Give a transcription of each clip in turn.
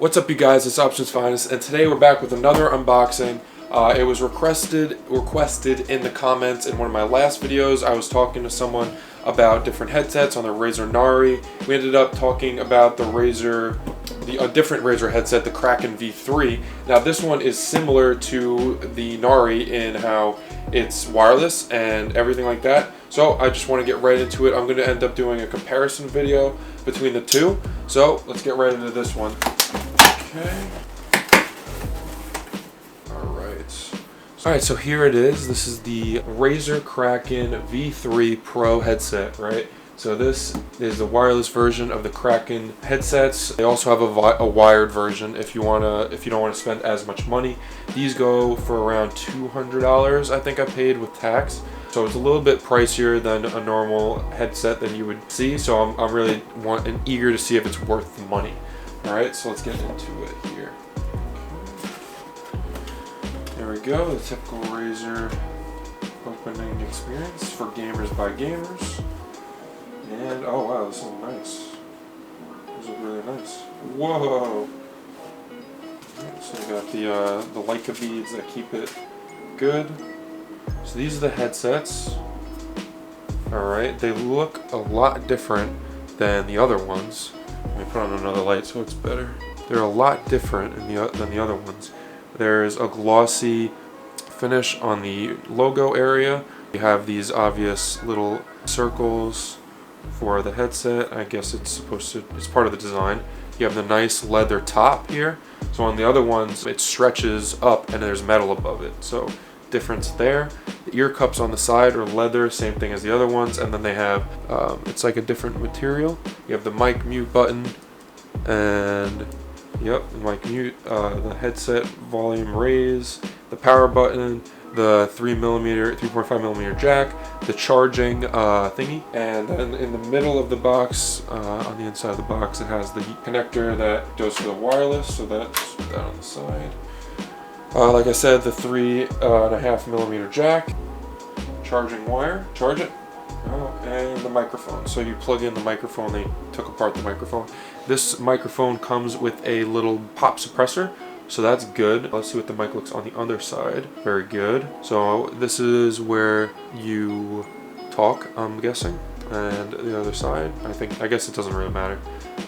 What's up, you guys? It's OptionsFinest, and today we're back with another unboxing. It was requested in the comments in one of my last videos. I was talking to someone about different headsets on the Razer Nari. We ended up talking about a different Razer headset, the Kraken V3. Now this one is similar to the Nari in how it's wireless and everything like that. So I just want to get right into it. I'm going to end up doing a comparison video between the two. So let's get right into this one. Okay. Alright, so here it is. This is the Razer Kraken V3 Pro headset, right? So this is the wireless version of the Kraken headsets. They also have a wired version if you don't want to spend as much money. These go for around $200, I think I paid with tax. So it's a little bit pricier than a normal headset than you would see. So I'm really eager to see if it's worth the money. Alright, so let's get into it here. There we go, the typical Razer opening experience for gamers by gamers. And oh wow, this is nice. This is really nice. Whoa! So we got the LAKEY beads that keep it good. So these are the headsets. Alright, they look a lot different than the other ones. Let me put on another light so it's better. They're a lot different than the other ones. There's a glossy finish on the logo area. You have these obvious little circles for the headset. I guess it's part of the design. You have the nice leather top here. So on the other ones, it stretches up and there's metal above it. So difference there. The ear cups on the side are leather, same thing as the other ones. And then they have, it's like a different material. You have the mic mute button and yep, mic mute, the headset volume raise, the power button, the 3.5mm jack, the charging thingy, and then in the middle of the box, on the inside of the box, it has the connector that goes for the wireless, so that's that on the side. Like I said, the 3.5mm jack, charging wire, charge it, and the microphone. So you plug in the microphone, they took apart the microphone. This microphone comes with a little pop suppressor, so that's good. Let's see what the mic looks on the other side. Very good. So this is where you talk, I'm guessing, and the other side, I guess it doesn't really matter.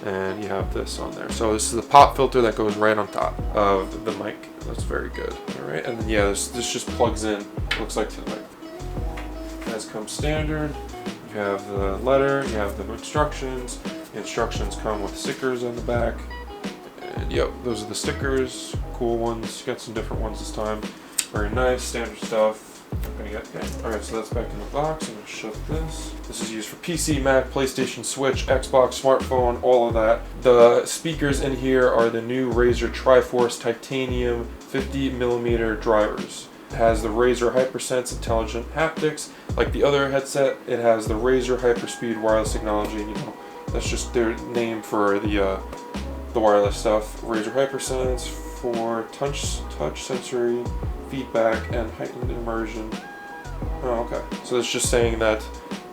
And you have this on there. So this is the pop filter that goes right on top of the mic. That's very good. All right, and then yeah, this just plugs in. Looks like to the mic. As comes standard, you have the letter, you have the instructions. The instructions come with stickers on the back. And yep, those are the stickers. Cool ones. Got some different ones this time. Very nice, standard stuff. Alright, so that's back in the box. I'm going to shut this. This is used for PC, Mac, PlayStation, Switch, Xbox, smartphone, all of that. The speakers in here are the new Razer Triforce Titanium 50mm drivers. It has the Razer HyperSense intelligent haptics. Like the other headset, it has the Razer Hyperspeed wireless technology. You know, that's just their name for the wireless stuff. Razer HyperSense for touch sensory feedback and heightened immersion. Oh, okay. So it's just saying that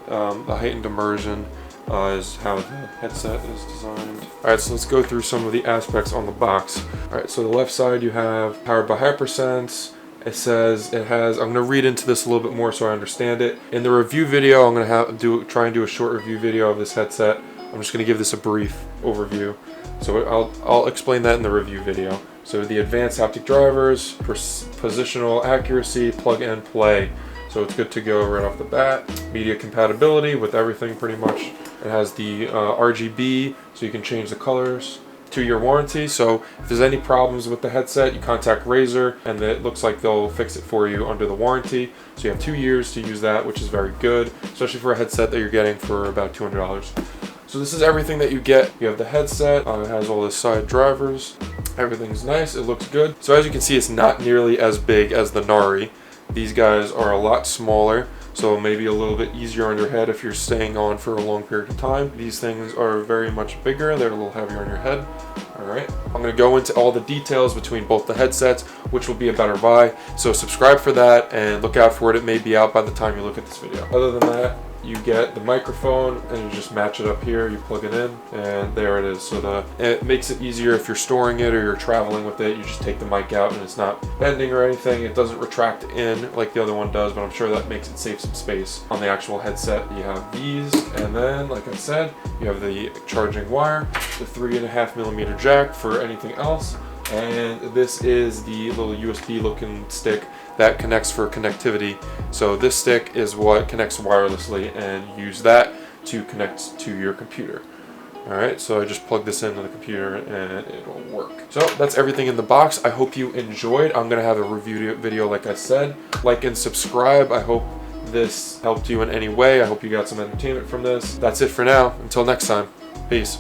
the heightened immersion is how the headset is designed. Alright, so let's go through some of the aspects on the box. Alright, so the left side you have powered by HyperSense. It says it has, I'm going to read into this a little bit more so I understand it. In the review video, I'm going to try and do a short review video of this headset. I'm just going to give this a brief overview. So I'll explain that in the review video. So the advanced haptic drivers, positional accuracy, plug and play. So it's good to go right off the bat. Media compatibility with everything pretty much. It has the RGB, so you can change the colors. 2-year warranty, so if there's any problems with the headset, you contact Razer and it looks like they'll fix it for you under the warranty. So you have 2 years to use that, which is very good, especially for a headset that you're getting for about $200. So this is everything that you get. You have the headset, it has all the side drivers. Everything's nice, it looks good. So as you can see, it's not nearly as big as the Nari. These guys are a lot smaller, so maybe a little bit easier on your head if you're staying on for a long period of time. These things are very much bigger, they're a little heavier on your head. Alright, I'm going to go into all the details between both the headsets, which will be a better buy. So subscribe for that and look out for it. It may be out by the time you look at this video. Other than that, you get the microphone and you just match it up here. You plug it in and there it is. So it makes it easier if you're storing it or you're traveling with it. You just take the mic out and it's not bending or anything. It doesn't retract in like the other one does, but I'm sure that makes it save some space. On the actual headset, you have these, and then like I said, you have the charging wire, the 3.5mm jack for anything else, and this is the little USB looking stick that connects for connectivity. So this stick is what connects wirelessly, and use that to connect to your computer. Alright, so I just plug this into the computer and it'll work. So that's everything in the box. I hope you enjoyed. I'm going to have a review video like I said. Like and subscribe. I hope this helped you in any way. I hope you got some entertainment from this. That's it for now. Until next time. Peace.